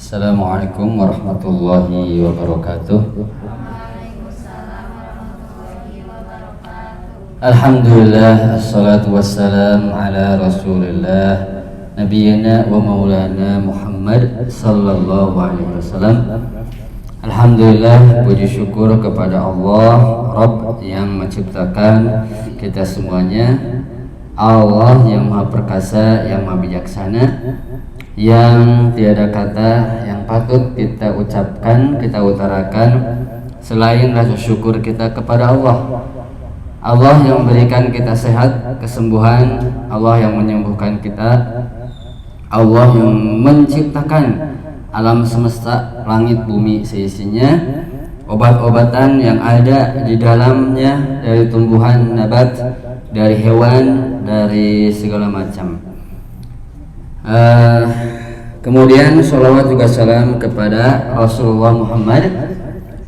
Assalamualaikum warahmatullahi wabarakatuh. Alhamdulillah, assalatu wassalam ala rasulillah nabiyana wa maulana Muhammad sallallahu alaihi wasallam. Alhamdulillah, puji syukur kepada Allah Rabb yang menciptakan kita semuanya, Allah yang maha perkasa, yang maha bijaksana, yang tiada kata yang patut kita ucapkan, kita utarakan selain rasa syukur kita kepada Allah. Allah yang memberikan kita sehat, kesembuhan, Allah yang menyembuhkan kita, Allah yang menciptakan alam semesta, langit bumi seisinya, obat-obatan yang ada di dalamnya dari tumbuhan, nabat, dari hewan, dari segala macam. Kemudian sholawat juga salam kepada Rasulullah Muhammad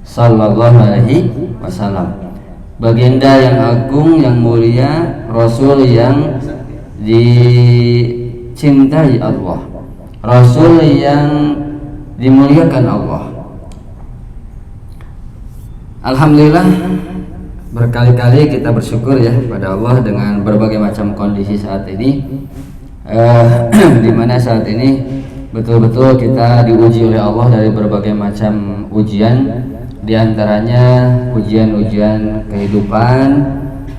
sallallahu alaihi wasallam, baginda yang agung, yang mulia, Rasul yang dicintai Allah, Rasul yang dimuliakan Allah. Alhamdulillah, berkali-kali kita bersyukur ya pada Allah dengan berbagai macam kondisi saat ini, di mana saat ini betul-betul kita diuji oleh Allah dari berbagai macam ujian, diantaranya ujian-ujian kehidupan,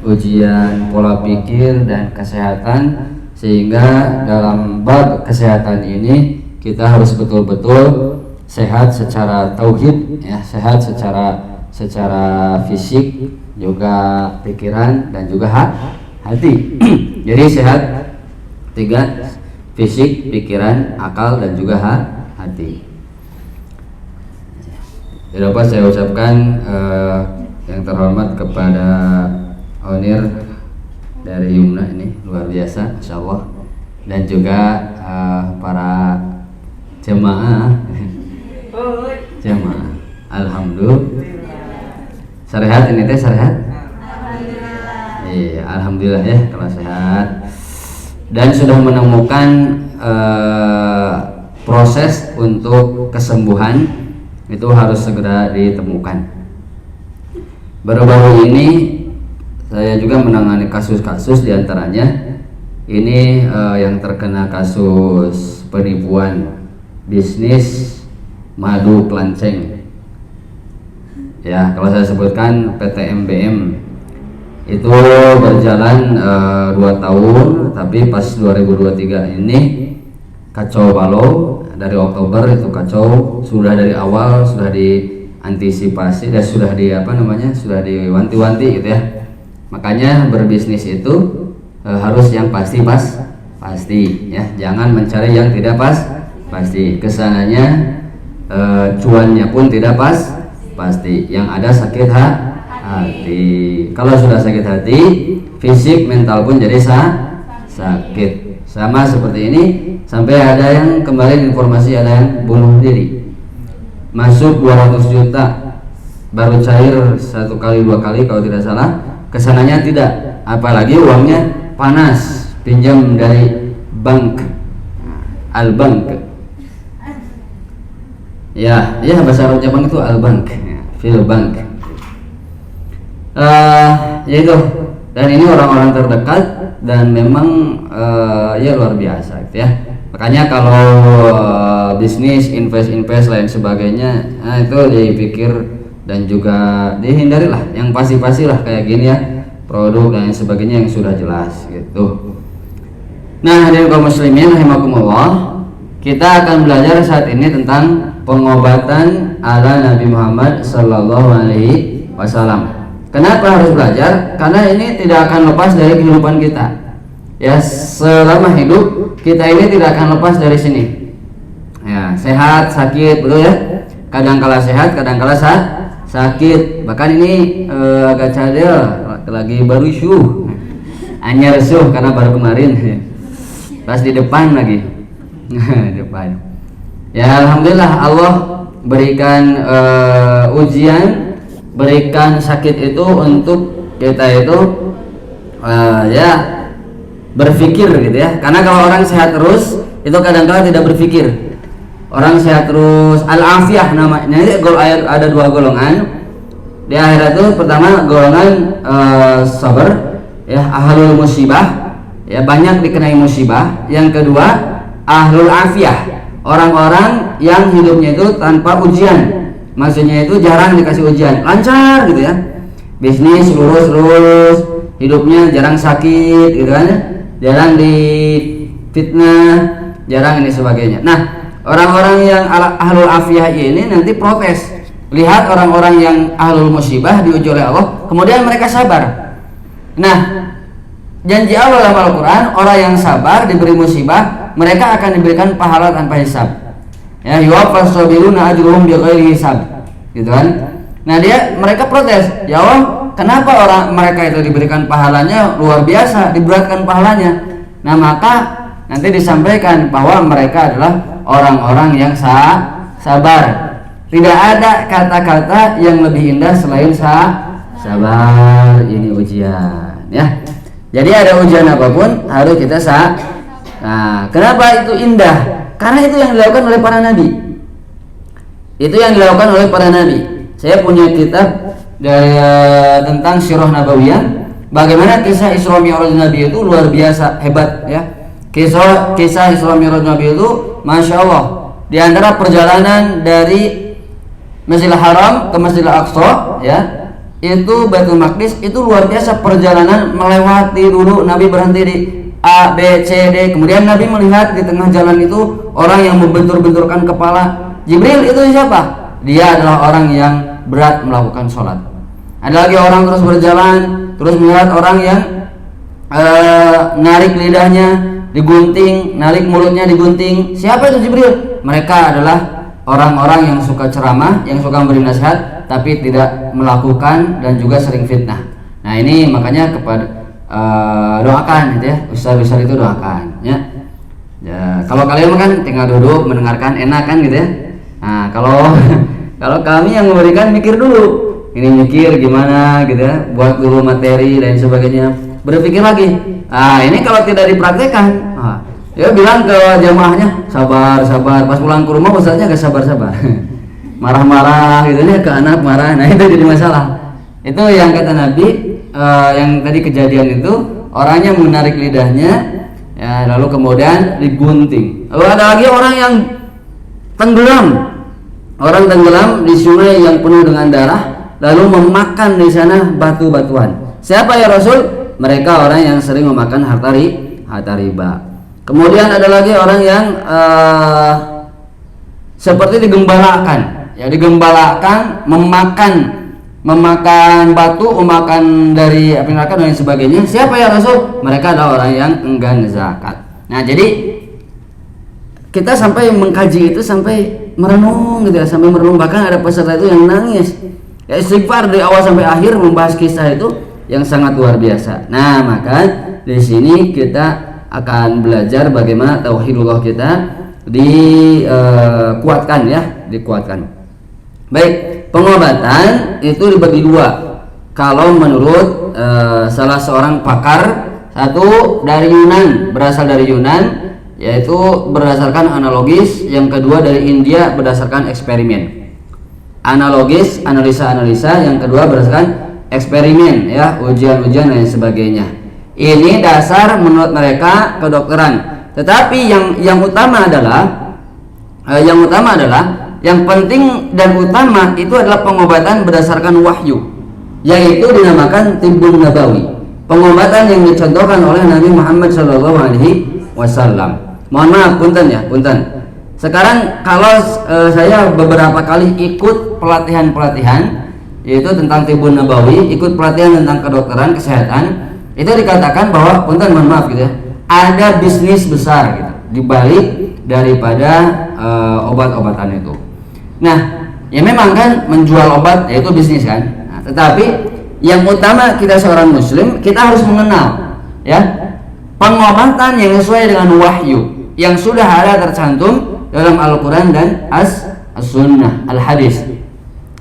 ujian pola pikir dan kesehatan, sehingga dalam bab kesehatan ini kita harus betul-betul sehat secara tauhid ya, sehat secara fisik, juga pikiran dan juga hati. Jadi sehat tiga, fisik, pikiran, akal dan juga hati. Tidak lupa saya ucapkan yang terhormat kepada Onir dari Yumna, ini luar biasa, Insya Allah, dan juga para jemaah. Alhamdulillah. Sehat ini teh sehat. Iya, alhamdulillah ya kalau sehat. Dan sudah menemukan proses untuk kesembuhan itu harus segera ditemukan. Baru-baru ini saya juga menangani kasus-kasus, diantaranya ini yang terkena kasus penipuan bisnis madu kelanceng. Ya, kalau saya sebutkan PT MBM itu berjalan 2 tahun, tapi pas 2023 ini kacau balau. Dari Oktober itu kacau, sudah dari awal sudah diantisipasi dan sudah sudah diwanti-wanti gitu ya. Makanya berbisnis itu harus yang pasti ya, jangan mencari yang tidak pasti. Kesananya cuannya pun tidak pasti, yang ada sakit hati. Kalau sudah sakit hati, fisik, mental pun jadi sakit. Sama seperti ini, sampai ada yang kemarin informasi ada yang bunuh diri, masuk 200 juta, baru cair 1 kali 2 kali kalau tidak salah, kesananya tidak, apalagi uangnya panas, pinjam dari bank, al-bank. Ya, bahasa Arabnya bank itu al-bank, fil bank. Yaitu, dan ini orang-orang terdekat dan memang ya luar biasa gitu ya. Makanya kalau bisnis, invest lain sebagainya, itu dipikir dan juga dihindarilah yang pasti-pastilah kayak gini ya, produk dan sebagainya yang sudah jelas gitu. Nah, hadirin kaum muslimin rahimakumullah, kita akan belajar saat ini tentang pengobatan ala Nabi Muhammad sallallahu alaihi wasallam. Kenapa harus belajar? Karena ini tidak akan lepas dari kehidupan kita. Ya, selama hidup kita ini tidak akan lepas dari sini. Ya, sehat, sakit, betul ya. Kadang-kala sehat, kadang-kala sakit. Bahkan ini agak cadel, lagi baru syuh. Anyar syuh karena baru kemarin. Pas di depan lagi. Depan. Ya, alhamdulillah Allah berikan ujian, berikan sakit itu untuk kita itu ya berpikir gitu ya. Karena kalau orang sehat terus itu kadang-kadang tidak berpikir. orang sehat terus, al-afiyah namanya. Ini ada dua golongan di akhirat itu. Pertama golongan sabar, ya, ahlul musibah, ya, banyak dikenai musibah. Yang kedua ahlul afiyah, orang-orang yang hidupnya itu tanpa ujian. Maksudnya itu jarang dikasih ujian, lancar gitu ya, bisnis lurus, hidupnya jarang sakit gitu kan, jarang di fitnah, jarang ini sebagainya. Nah, orang-orang yang ahlul afiyah ini nanti protes. Lihat orang-orang yang ahlul musibah diuji oleh Allah, kemudian mereka sabar. Nah, janji Allah dalam Al-Quran, orang yang sabar diberi musibah, mereka akan diberikan pahala tanpa hisab. Ya, yuwaffas sabiruna ajruhum bighairi hisab. Gitu kan? Nah, mereka protes, ya Allah, kenapa orang mereka itu diberikan pahalanya luar biasa, diberatkan pahalanya? Nah, maka nanti disampaikan bahwa mereka adalah orang-orang yang sabar. Tidak ada kata-kata yang lebih indah selain sabar. Ini ujian, ya. Jadi ada ujian apapun harus kita Nah, kenapa itu indah? Karena itu yang dilakukan oleh para nabi. Itu yang dilakukan oleh para nabi. Saya punya kitab tentang sirah nabawiyah. Bagaimana kisah Isra Mi'raj Nabi itu luar biasa hebat, ya. Kisah Isra Mi'raj Nabi itu, masya Allah. Di antara perjalanan dari Masjidil Haram ke Masjidil Aqsa, ya, itu Baitul Maqdis, itu luar biasa perjalanan melewati dulu. Nabi berhenti di A, B, C, D. Kemudian Nabi melihat di tengah jalan itu orang yang membentur-benturkan kepala. Jibril itu siapa? Dia adalah orang yang berat melakukan sholat. Ada lagi orang terus berjalan, terus melihat orang yang narik lidahnya digunting, narik mulutnya digunting. Siapa itu Jibril? Mereka adalah orang-orang yang suka ceramah, yang suka memberi nasihat, tapi tidak melakukan dan juga sering fitnah. Nah, ini makanya kepada doakan gitu ya, ustaz-ustaz itu doakan, ya. Ya, kalau kalian kan tinggal duduk mendengarkan enak kan gitu ya. Nah, kalau kami yang memberikan mikir dulu. Ini mikir gimana gitu ya, buat dulu materi dan sebagainya. Berpikir lagi. Nah, ini kalau tidak dipraktekkan, ya bilang ke jamaahnya sabar. Pas pulang ke rumah ustaznya gak sabar. Marah-marah gitu ya, ke anak marah. Nah, itu jadi masalah. Itu yang kata Nabi, yang tadi kejadian itu orangnya menarik lidahnya, ya, lalu kemudian digunting. Lalu ada lagi orang yang tenggelam di sungai yang penuh dengan darah, lalu memakan di sana batu-batuan. Siapa ya Rasul? Mereka orang yang sering memakan harta riba. Kemudian ada lagi orang yang seperti digembalakan, ya, memakan batu, memakan dari api neraka dan sebagainya. Siapa ya Rasul? Mereka adalah orang yang enggan zakat. Nah, jadi kita sampai mengkaji itu sampai merenung gitu ya, bahkan ada peserta itu yang nangis. Ya, istighfar dari awal sampai akhir membahas kisah itu yang sangat luar biasa. Nah, maka di sini kita akan belajar bagaimana tauhidullah kita dikuatkan. Baik, pengobatan itu dibagi dua. Kalau menurut salah seorang pakar, satu berasal dari Yunan, yaitu berdasarkan analogis. Yang kedua dari India berdasarkan eksperimen. Analogis, analisa. Yang kedua berdasarkan eksperimen, ya, ujian-ujian dan sebagainya. Ini dasar menurut mereka kedokteran. Tetapi yang utama adalah yang penting dan utama itu adalah pengobatan berdasarkan wahyu, yaitu dinamakan tibbun nabawi. Pengobatan yang dicontohkan oleh Nabi Muhammad SAW. Mohon maaf, punten. Sekarang kalau saya beberapa kali ikut pelatihan yaitu tentang tibbun nabawi, ikut pelatihan tentang kedokteran kesehatan, itu dikatakan bahwa mohon maaf gitu ya, ada bisnis besar gitu di balik daripada obat-obatan itu. Nah, ya memang kan menjual obat yaitu bisnis kan. Nah, tetapi yang utama kita seorang muslim, kita harus mengenal, ya, pengobatan yang sesuai dengan wahyu yang sudah ada tercantum dalam Al-Quran dan As-Sunnah, Al-Hadis.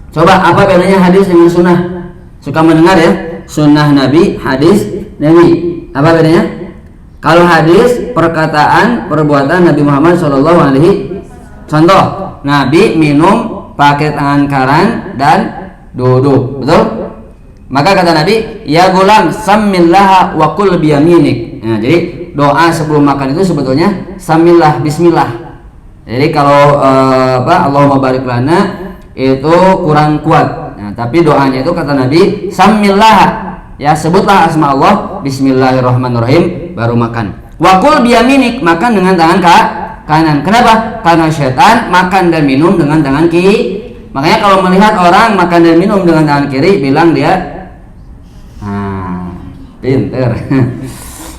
Coba apa bedanya hadis dengan sunnah? Suka mendengar ya, sunnah Nabi, hadis Nabi. Apa bedanya? Kalau hadis perkataan perbuatan Nabi Muhammad SAW, Contoh, Nabi minum pakai tangan kanan dan duduk, betul? Maka kata Nabi, ya gulam samillah wa kul biyaminik. Nah, jadi doa sebelum makan itu sebetulnya samillah, bismillah. Jadi kalau Allahumma barik lana itu kurang kuat. Nah, tapi doanya itu kata Nabi samillah, ya sebutlah asma Allah, bismillahirrahmanirrahim, baru makan. Wa kul biyaminik, makan dengan tangan kanan. Kenapa? Karena setan makan dan minum dengan tangan kiri. Makanya kalau melihat orang makan dan minum dengan tangan kiri, bilang dia pinter.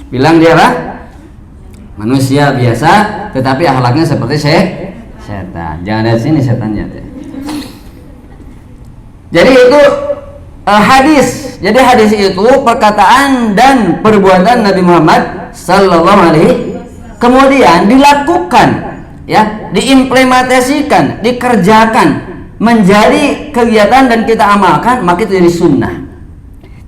Bilang dia lah manusia biasa, tetapi akhlaknya seperti setan. Jangan dari sini setannya. Jadi itu hadis. Jadi hadis itu perkataan dan perbuatan Nabi Muhammad sallallahu alaihi kemudian dilakukan, ya, diimplementasikan, dikerjakan menjadi kegiatan dan kita amalkan, maka itu jadi sunnah.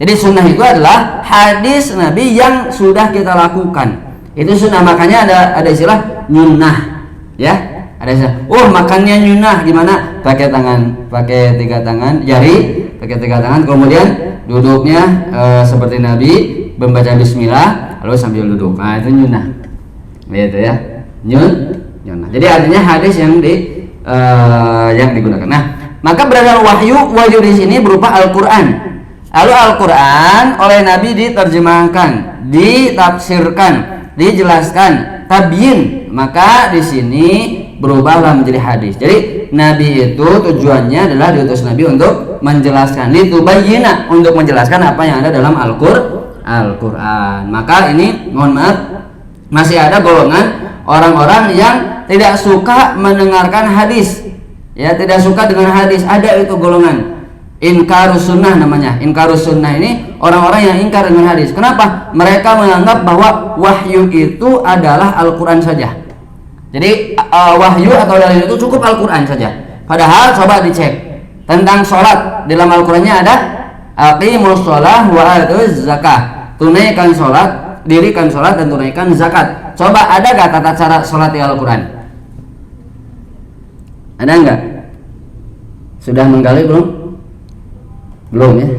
Jadi sunnah itu adalah hadis Nabi yang sudah kita lakukan. Itu sunnah. Makanya ada istilah nyunnah, ya. Ada istilah, makannya nyunnah gimana? Pakai tangan, pakai 3 tangan, jari, pakai 3 tangan, kemudian duduknya seperti Nabi, membaca bismillah lalu sambil duduk. Nah, itu nyunnah. Gitu ya. Nyunnah. Jadi artinya hadis yang digunakan. Nah, maka berasal wahyu di sini berupa Al-Qur'an. Lalu Al-Quran oleh Nabi diterjemahkan, ditafsirkan, dijelaskan, tabyin, maka di sini berubahlah menjadi hadis. Jadi Nabi itu tujuannya adalah diutus Nabi untuk menjelaskan, litubayyina, untuk menjelaskan apa yang ada dalam Al-Quran. Maka ini mohon maaf, masih ada golongan orang-orang yang tidak suka mendengarkan hadis, ya, tidak suka dengan hadis. Ada itu golongan inkarus sunnah namanya. Inkarus sunnah ini orang-orang yang ingkar dengan hadis. Kenapa? Mereka menganggap bahwa wahyu itu adalah Al-Quran saja. Jadi wahyu atau dalil itu cukup Al-Quran saja. Padahal coba dicek tentang sholat, dalam Al-Qurannya ada aqimus sholah wa atuz zakah, tunaikan sholat, dirikan sholat dan tunaikan zakat. Coba ada gak tata cara sholat di Al-Quran? Ada enggak? Sudah menggali belum? Belum, ya.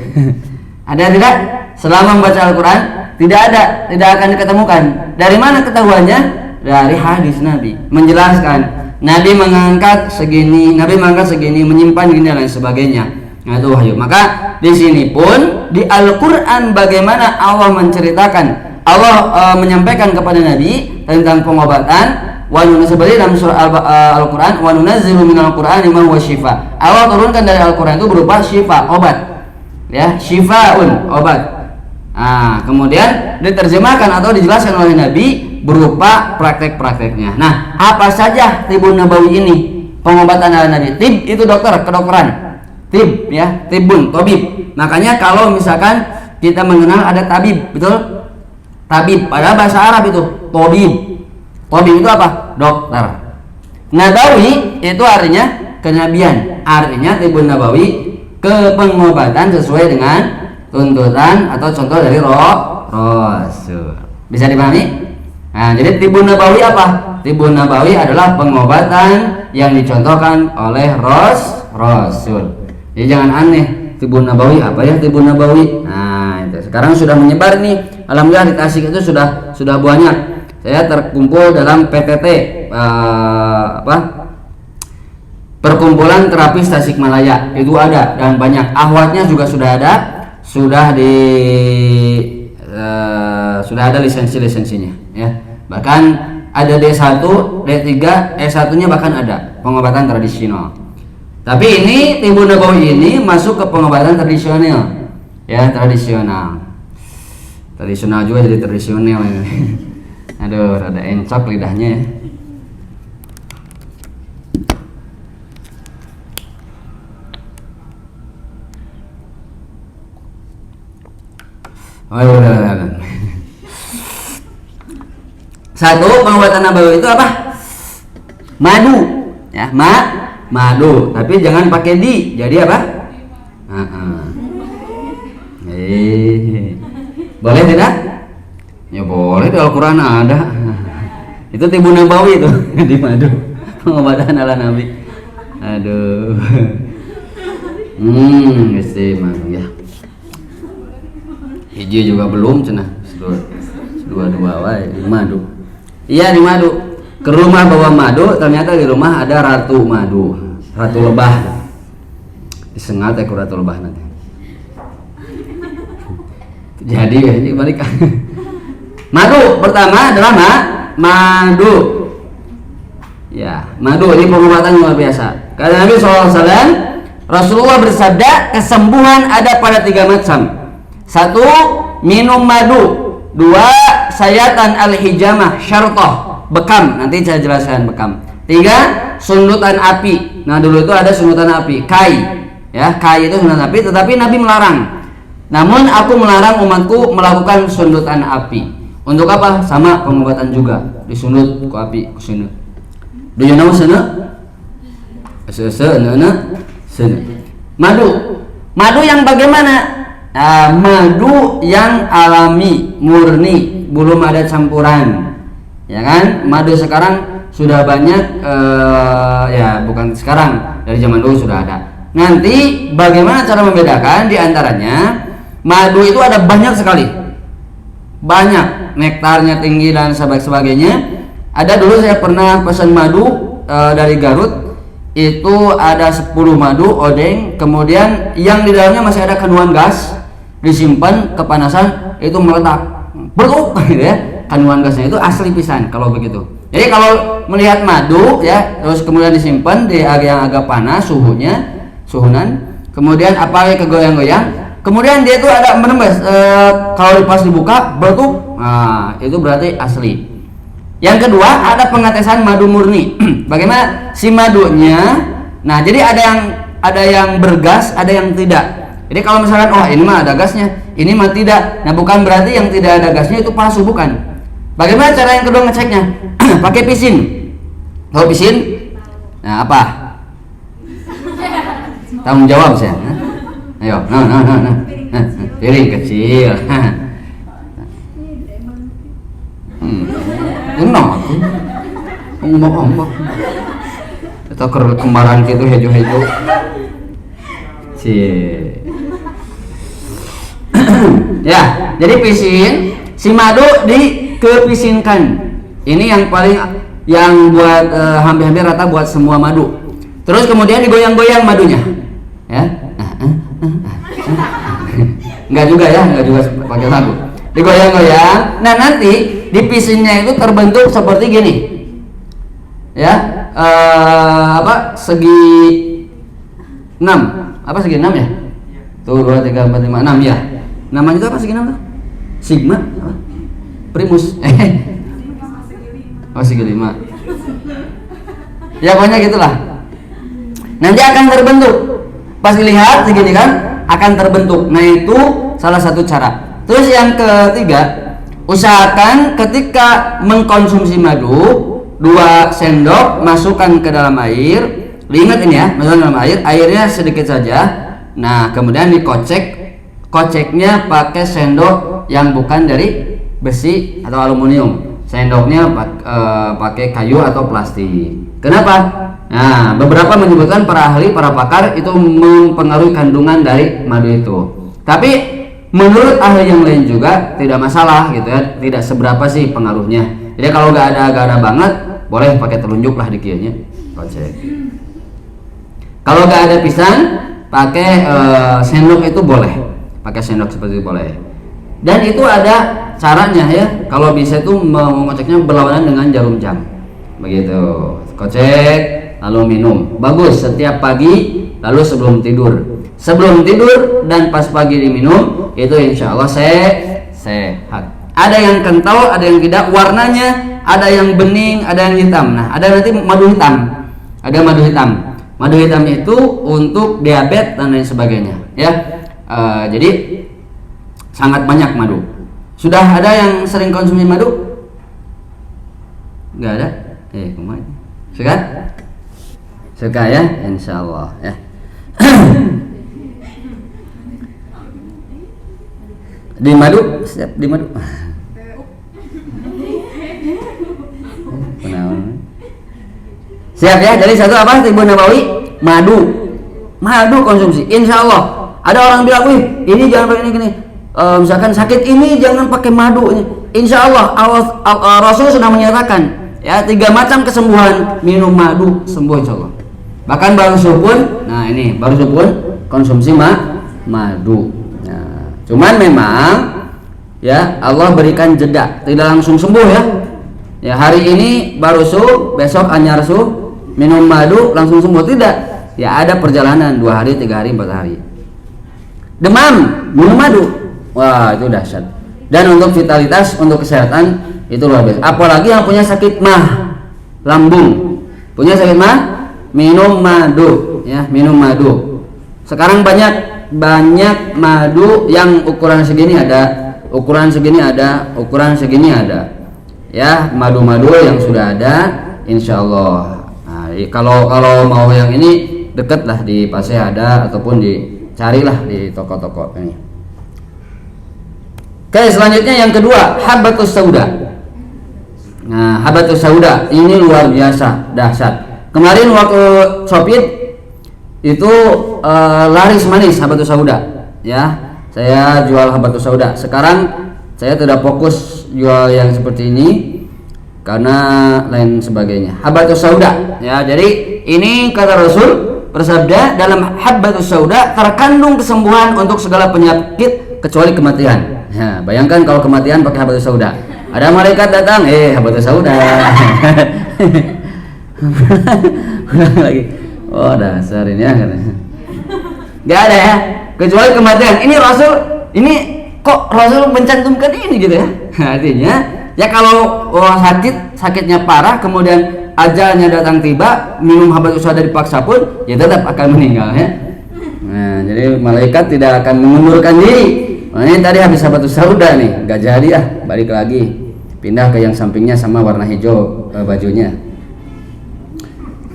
Ada tidak? Selama membaca Al-Quran tidak ada, tidak akan diketemukan. Dari mana ketahuannya? Dari hadis Nabi menjelaskan. Nabi mengangkat segini, menyimpan gini dan lain sebagainya. Nah, itu wahyu. Maka di sini pun di Al-Quran bagaimana Allah menceritakan, Allah menyampaikan kepada Nabi tentang pengobatan. Wa seperti dalam surah Al-Quran, wa nunazzilu minal Qur'ani ma huwa syifa. Allah turunkan dari Al-Quran itu berupa syifa, obat. Ya, syifaun, obat. Nah, kemudian diterjemahkan atau dijelaskan oleh Nabi berupa praktek-prakteknya. Nah, apa saja tibun nabawi ini? Pengobatan oleh Nabi. Tib itu dokter, kedokteran. Tib, ya, tibun, tabib. Makanya kalau misalkan kita mengenal ada tabib, betul? Tabib pada bahasa Arab itu tabib. Tabib itu apa? Dokter. Nabawi itu artinya kenabian. Artinya tibun nabawi kepengobatan sesuai dengan tuntutan atau contoh dari Rasul. Bisa dipahami? Nah, jadi tibun nabawi apa? Tibun nabawi adalah pengobatan yang dicontohkan oleh Rasul. Jadi jangan aneh, tibun nabawi apa ya tibun nabawi? Nah, itu sekarang sudah menyebar nih. Alhamdulillah di Tasik itu sudah banyak. Saya terkumpul dalam PTT Perkumpulan Terapis Tasikmalaya, itu ada dan banyak. Ahwatnya juga sudah ada, sudah ada lisensinya, ya. Bahkan ada D1, D3, S1-nya bahkan ada pengobatan tradisional. Tapi ini tibun nabawi ini masuk ke pengobatan tradisional, ya, tradisional juga jadi tradisional ini. Aduh, rada encok lidahnya, ya. Satu, pengobatan nabawi itu apa? Madu, ya, madu. Tapi jangan pakai di. Jadi apa? Boleh tidak? Ya boleh, di Al-Quran ada. Itu tibun nabawi itu di madu. pengobatan ala Nabi. Aduh. Istimewa ya. Hiji juga belum cenah. Dua wae di madu. Iya di madu. Ke rumah bawa madu, ternyata di rumah ada ratu madu, ratu lebah. Disengat ya ku ratu lebah nanti. Jadi balik. Madu pertama adalah madu. Ya, madu ini pengobatan luar biasa. Karena Nabi SAW, Rasulullah bersabda, kesembuhan ada pada 3 macam. 1. Minum madu. 2. Sayatan al-hijamah syartoh, bekam. Nanti saya jelaskan bekam. 3. Sundutan api. Nah dulu itu ada sundutan api, kai. Ya, kai itu sundutan api, tetapi Nabi melarang. Namun aku melarang umatku melakukan sundutan api. Untuk apa? Sama pengobatan juga. Disundut ke api, ke sini. Do you know sana? Sana. Madu yang bagaimana? Madu yang alami, murni, belum ada campuran. Ya kan? Madu sekarang sudah banyak, ya bukan sekarang, dari zaman dulu sudah ada. Nanti bagaimana cara membedakan? Di antaranya madu itu ada banyak sekali, banyak, nektarnya tinggi dan sebagainya. Ada dulu saya pernah pesan madu dari Garut, itu ada 10 madu odeng, kemudian yang di dalamnya masih ada kandungan gas, disimpan kepanasan itu meledak, beruk gitu ya. Kandungan gasnya itu asli pisan kalau begitu. Jadi kalau melihat madu ya, terus kemudian disimpan di yang agak panas suhunan, kemudian apalagi kegoyang-goyang, kemudian dia itu ada menembus, kalau pas dibuka bertuk, nah itu berarti asli. Yang kedua ada pengetesan madu murni. Bagaimana si madunya? Nah jadi ada yang bergas, ada yang tidak. Jadi kalau misalkan oh ini mah ada gasnya, ini mah tidak. Nah bukan berarti yang tidak ada gasnya itu palsu, bukan. Bagaimana cara yang kedua ngeceknya? Pakai pisin. Tahu pisin? Nah apa? Tanggung jawab saya. Ayo, nah. Piring kecil. Enak aku. Ombak. Kita kembaran gitu hejo-hejo. Ya, jadi pisin, si madu dikepisinkan. Ini yang paling yang buat hampir-hampir rata buat semua madu. Terus kemudian digoyang-goyang madunya. Ya. Enggak juga pakai lagu. Digoyang-goyang. Nah, nanti di pisinnya itu terbentuk seperti gini. Ya, segi 6. Apa segi 6 ya? Tuh 2 3 4 5 6 ya. Namanya itu apa segi 6 tuh? Sigma apa? Primus. Oh, segi 5. Ya pokoknya gitulah. Nanti akan terbentuk. Pas dilihat segini kan akan terbentuk. Nah, itu salah satu cara. Terus yang ketiga, usahakan ketika mengkonsumsi madu 2 sendok masukkan ke dalam air. Ingat ini ya, masukkan ke dalam air, airnya sedikit saja. Nah, kemudian koceknya pakai sendok yang bukan dari besi atau aluminium. Sendoknya pakai kayu atau plastik. Kenapa? Nah, beberapa menyebutkan para ahli, para pakar itu mempengaruhi kandungan dari madu itu. Tapi menurut ahli yang lain juga tidak masalah gitu ya, tidak seberapa sih pengaruhnya. Jadi kalau nggak ada banget, boleh pakai telunjuk lah dikiranya, kocek. Kalau nggak ada pisang, pakai sendok itu boleh, pakai sendok seperti itu boleh. Dan itu ada caranya ya, kalau bisa itu mengoceknya berlawanan dengan jarum jam, begitu. Kocek lalu minum, bagus setiap pagi lalu sebelum tidur dan pas pagi diminum, itu insya Allah sehat. Ada yang kental, ada yang tidak, warnanya ada yang bening, ada yang hitam. Nah, ada nanti madu hitam, ada madu hitam. Madu hitam itu untuk diabetes dan lain sebagainya ya. Jadi sangat banyak madu. Sudah ada yang sering konsumsi madu? Nggak ada? Kemana? Suka ya, insya Allah ya. Di madu, siap di madu. Siap ya. Jadi satu apa? Tibbun nabawi, madu konsumsi. Insya Allah. Ada orang bilang, wih ini jangan pakai ini gini. Misalkan sakit ini jangan pakai madu. Insya Allah, Rasul sudah menyatakan ya 3 macam kesembuhan, minum madu sembuh insya Allah. Bahkan baru pun, nah ini baru pun konsumsi madu. Nah, cuman memang ya Allah berikan jeda, tidak langsung sembuh ya. Ya hari ini baru besok anyar minum madu langsung sembuh, tidak. Ya ada perjalanan 2 hari, 3 hari, 4 hari. Demam, minum madu. Wah, itu dahsyat. Dan untuk vitalitas, untuk kesehatan itu luar biasa. Apalagi yang punya sakit lambung. Punya sakit minum madu ya, minum madu. Sekarang banyak madu yang ukuran segini ada, ukuran segini ada, ukuran segini ada. Ya, madu-madu yang sudah ada insyaallah. Nah, kalau mau yang ini deket lah di Paseh ada, ataupun dicarilah di toko-toko ini. Oke, selanjutnya yang kedua, habatus sauda. Nah, habatus sauda ini luar biasa dahsyat. Kemarin waktu Sopit itu laris manis habatus sauda ya. Saya jual habatus sauda. Sekarang saya tidak fokus jual yang seperti ini karena lain sebagainya. Habatus sauda ya. Jadi ini kata Rasul bersabda, dalam habatus sauda terkandung kesembuhan untuk segala penyakit kecuali kematian. Ya, bayangkan kalau kematian pakai habatus sauda. Ada malaikat datang, habatus sauda. Ulang lagi. Oh, dasar ini ya. Gak ada ya, kecuali kematian. Ini Rasul, ini kok Rasul mencantumkan ini gitu ya. Artinya ya kalau sakitnya parah, kemudian ajalnya datang tiba, minum habatus sauda dipaksa pun ya tetap akan meninggal ya. Nah, jadi malaikat tidak akan mengundurkan diri. Nah, ini tadi habis habatus sauda nih, gak jadi balik lagi, pindah ke yang sampingnya sama warna hijau bajunya,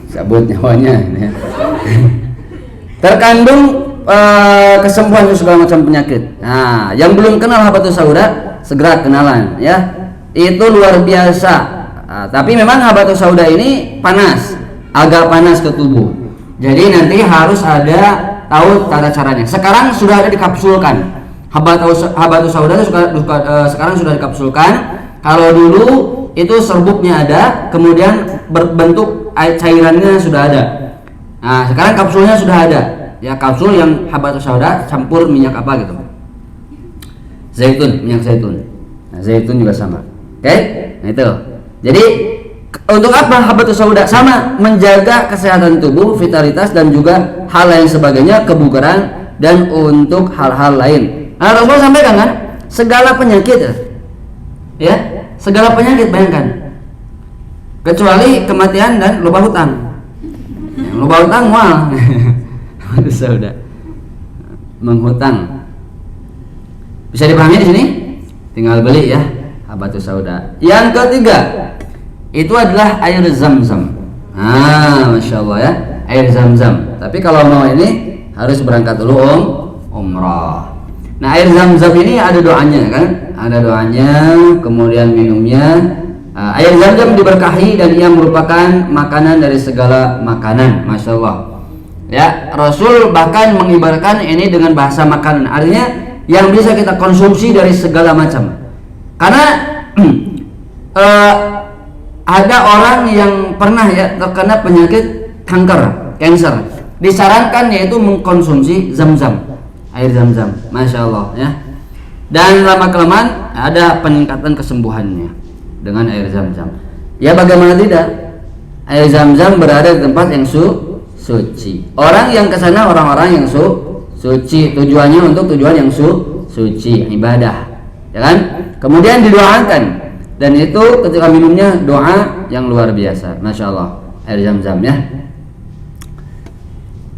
cabut nyawanya. Terkandung kesembuhan untuk segala macam penyakit. Nah, yang belum kenal habatus sauda segera kenalan ya, itu luar biasa. Nah, tapi memang habatus sauda ini panas, agak panas ke tubuh. Jadi nanti harus ada tahu tata caranya. Sekarang sudah ada dikapsulkan. Habatus sauda sekarang sudah dikapsulkan. Kalau dulu itu serbuknya ada, kemudian berbentuk cairannya sudah ada. Nah, sekarang kapsulnya sudah ada. Ya, kapsul yang habatus sauda campur minyak apa gitu. Zaitun, minyak zaitun. Nah, zaitun juga sama. Oke? Nah, itu. Jadi untuk apa habatus sauda? Sama menjaga kesehatan tubuh, vitalitas dan juga hal lain sebagainya, kebugaran dan untuk hal-hal lain. Nah, Rasul sampaikan kan, segala penyakit ya, segala penyakit bayangkan, kecuali kematian dan lupa hutang. Yang lupa hutang mual. Habatus sauda menghutang. Bisa dipahami di sini? Tinggal beli ya habatus sauda. Yang ketiga itu adalah air zam-zam. Masya Allah ya, air zam-zam. Tapi kalau mau ini harus berangkat dulu umrah. Nah, air zam-zam ini ada doanya kan? Ada doanya, kemudian minumnya. Air zam-zam diberkahi dan ia merupakan makanan dari segala makanan. Masya Allah. Ya, Rasul bahkan mengibaratkan ini dengan bahasa makanan. Artinya yang bisa kita konsumsi dari segala macam. Karena ada orang yang pernah ya terkena penyakit kanker, disarankan yaitu mengkonsumsi zam-zam, air zam-zam, masya Allah ya. Dan lama kelamaan ada peningkatan kesembuhannya dengan air zam-zam. Ya bagaimana tidak? Air zam-zam berada di tempat yang suci. Orang yang kesana orang-orang yang suci. Tujuannya untuk tujuan yang suci, ibadah, ya kan? Kemudian didoakan. Dan itu ketika minumnya doa yang luar biasa, masya Allah, air zam-zam ya.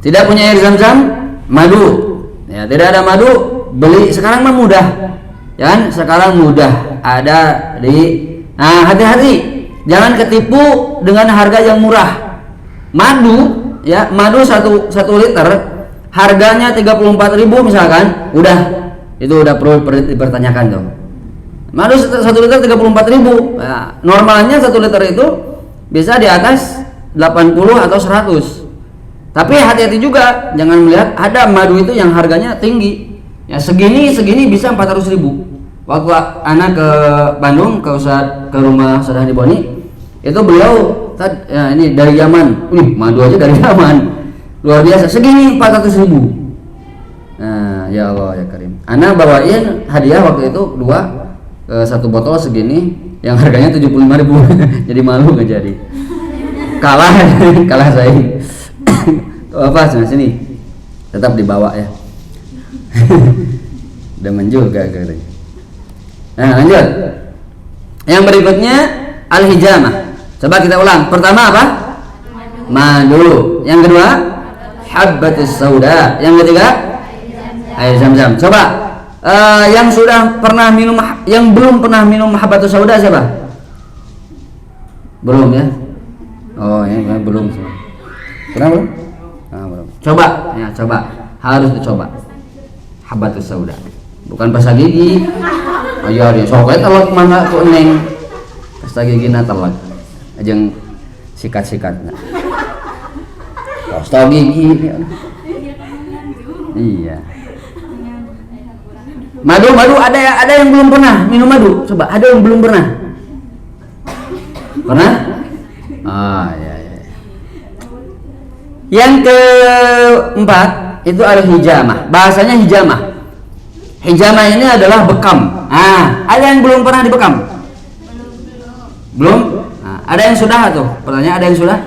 Tidak punya air zam-zam, madu. Ya, tidak ada madu, beli sekarang mah mudah, ya kan? Sekarang mudah ada di. Nah, hati-hati, jangan ketipu dengan harga yang murah. Madu, ya, madu 1 liter harganya 34.000 misalkan, itu udah perlu dipertanyakan tuh. Madu 1 liter 34.000. Nah, normalnya 1 liter itu bisa di atas 80 atau 100. Tapi hati-hati juga, jangan melihat ada madu itu yang harganya tinggi. Ya segini bisa 400.000. Waktu anak ke Bandung ke rumah Ustaz Hadi Boni, itu beliau ya ini dari Yaman. Madu aja dari Yaman. Luar biasa, segini 400.000. Nah, ya Allah ya Karim. Anak bawain hadiah waktu itu satu botol segini yang harganya 75.000. Jadi malu nggak jadi. Kalah saya. Apa sini tetap dibawa ya. Demen juga katanya. Nah, lanjut. Yang berikutnya al-hijamah. Coba kita ulang. Pertama apa? Madu. Yang kedua habbatus sauda. Yang ketiga air zam-zam. Coba yang sudah pernah minum, yang belum pernah minum habbatus sauda siapa? Belum ya? Oh, ya belum semua. Kenapa? Belum. Coba, harus dicoba. Habbatus sauda. Bukan pasta gigi. Ayo dia soalnya telak mana tuh neng. Pasta gigi na telak. Ajeng sikat-sikatna. Pasta gigi. Iya. Madu ada yang belum pernah minum madu. Coba, ada yang belum pernah. Pernah? Ya. Yang keempat itu ada hijamah. Bahasanya hijamah. Hijamah ini adalah bekam. Ada yang belum pernah dibekam? Belum? Ada yang sudah tuh? Pertanyaan, ada yang sudah?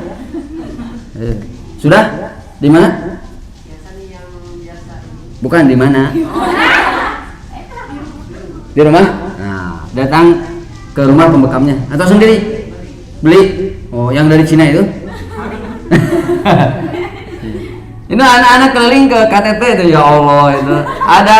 Sudah? Di mana? Bukan di mana? Di rumah? Datang ke rumah pembekamnya atau sendiri? Beli? Oh, yang dari Cina itu? Ini anak-anak keliling ke KTP itu, ya Allah itu. Ada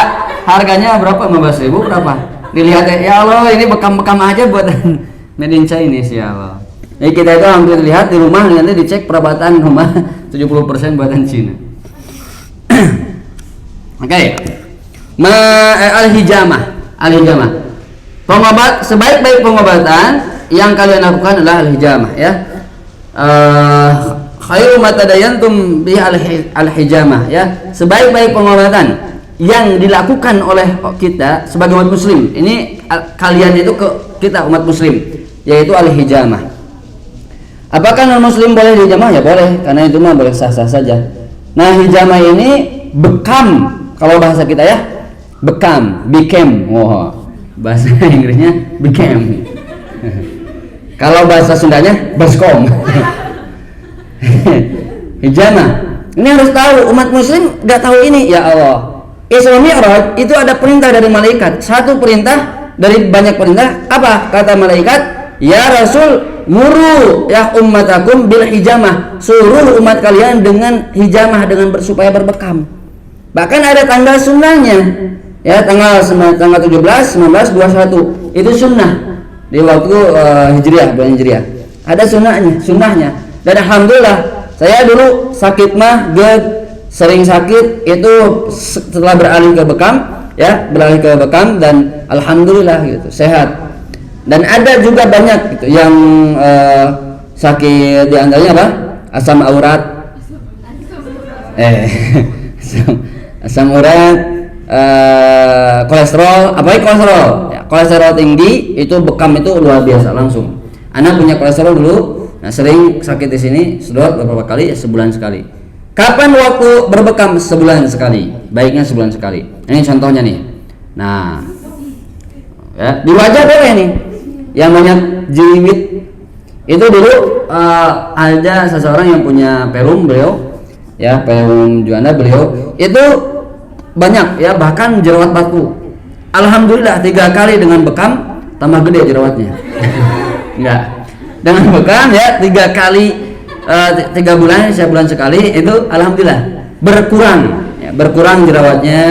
harganya berapa? 15.000 berapa? Dilihat ya Allah, ini bekam-bekam aja buatan made in Chinese ya Allah. Jadi kita itu hampir lihat di rumah, nanti dicek perabatan rumah 70% buatan Cina. Oke. Al-hijamah. Pengobat, sebaik-baik pengobatan yang kalian lakukan adalah al-hijamah ya. Khairu ma tadayantum bi al-hijamah ya. Sebaik-baik pengobatan yang dilakukan oleh kita sebagai umat muslim. Ini kalian itu ke kita umat muslim, yaitu al-hijamah. Apakah non muslim boleh hijamah? Ya boleh, karena itu mah boleh sah-sah saja. Nah, hijamah ini bekam kalau bahasa kita ya. Bekam, became. Bahasa Inggrisnya became. Kalau bahasa Sundanya baskom. Hijamah. Ini harus tahu, umat muslim gak tahu ini, ya Allah. Isra Mi'raj itu ada perintah dari malaikat. Satu perintah dari banyak perintah. Apa kata malaikat? Ya Rasul, muru ya ummatakum bil hijamah. Suruh umat kalian dengan hijamah, dengan supaya berbekam. Bahkan ada tanggal sunnahnya. Ya, tanggal 17, 19, 21. Itu sunnah di waktu Hijriah, bulan Hijriah. Ada sunnahnya. Dan alhamdulillah, saya dulu sakit mah sering sakit itu setelah beralih ke bekam dan alhamdulillah gitu, sehat. Dan ada juga banyak gitu yang sakit, di antaranya apa? Asam urat. Asam urat, kolesterol, apalagi kolesterol. Ya, kolesterol tinggi itu bekam itu luar biasa langsung. Anak punya kolesterol dulu. Nah, sering sakit di sini, sedot beberapa kali, sebulan sekali. Kapan waktu berbekam? Sebulan sekali. Baiknya sebulan sekali. Ini contohnya nih. Nah, ya, di wajah boleh nih. Yang banyak jerawat. Itu dulu ada seseorang yang punya perum, beliau, ya perum juanda beliau. Itu banyak ya, bahkan jerawat batu. Alhamdulillah 3 kali dengan bekam tambah gede jerawatnya. Enggak. Dengan bekam ya 3 kali 3 bulan, sebulan sekali itu alhamdulillah berkurang jerawatnya,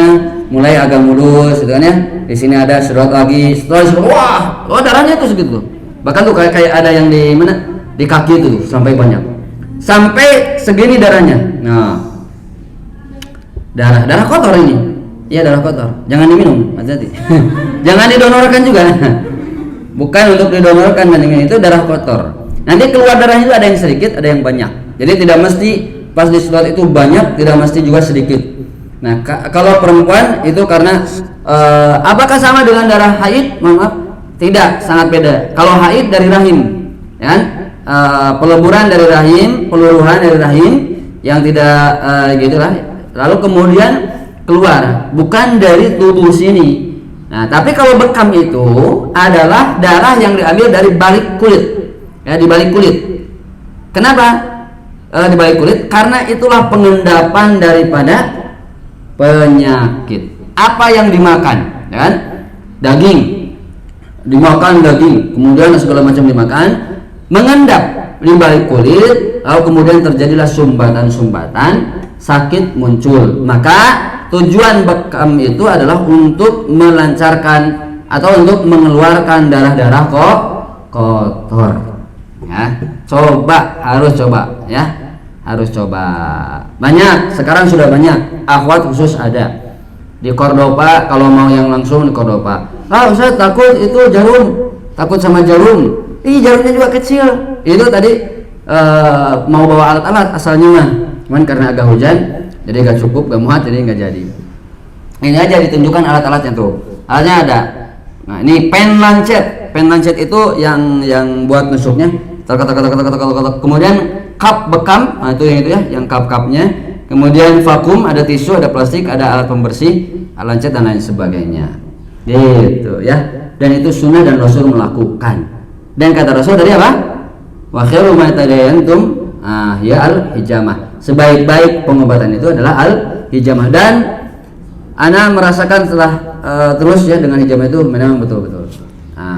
mulai agak mulus gitu kan ya. Di sini ada sedot lagi, wah darahnya tuh segitu. Bahkan tuh kayak ada yang di mana? Di kaki itu sampai banyak. Sampai segini darahnya. Nah. Darah kotor ini. Iya, darah kotor. Jangan diminum, hati-hati. Jangan didonorkan juga. Bukan untuk didonorkan, dan itu darah kotor. Nanti keluar darahnya itu ada yang sedikit, ada yang banyak. Jadi tidak mesti pas disedot itu banyak, tidak mesti juga sedikit. Nah, kalau perempuan itu karena apakah sama dengan darah haid? Mohon maaf, tidak, sangat beda. Kalau haid dari rahim, ya kan? Peleburan dari rahim, peluruhan dari rahim yang tidak gitulah. Lalu kemudian keluar, bukan dari tubuh sini. Nah, tapi kalau bekam itu adalah darah yang diambil dari balik kulit, ya, di balik kulit. Kenapa di balik kulit? Karena itulah pengendapan daripada penyakit. Apa yang dimakan, ya kan? Daging, dimakan daging, kemudian segala macam dimakan, mengendap di balik kulit, lalu kemudian terjadilah sumbatan-sumbatan, sakit muncul. Maka tujuan bekam itu adalah untuk melancarkan atau untuk mengeluarkan darah-darah kotor. Ya, harus coba, ya, harus coba. Banyak, sekarang sudah banyak akhwat khusus ada di Cordoba. Kalau mau yang langsung di Cordoba, Ustaz takut itu jarum, takut sama jarum. Jarumnya juga kecil. Itu tadi mau bawa alat-alat asalnya mah, cuman karena agak hujan jadi gak cukup, gak muat, jadi gak jadi. Ini aja ditunjukkan alat-alatnya tuh. Alatnya ada. Nah, ini pen lancet. Pen lancet itu yang buat nusuknya. Kemudian cup bekam, nah itu yang itu ya, yang cup-cupnya. Kemudian vakum, ada tisu, ada plastik, ada alat pembersih, alat lancet dan lain sebagainya. Gitu ya. Dan itu sunnah dan Rasul melakukan. Dan kata Rasul tadi apa? Wa khairu ma tadayantum ya al-hijamah. Sebaik-baik pengobatan itu adalah al-hijamah. Dan ana merasakan setelah terus ya dengan hijamah itu memang betul-betul.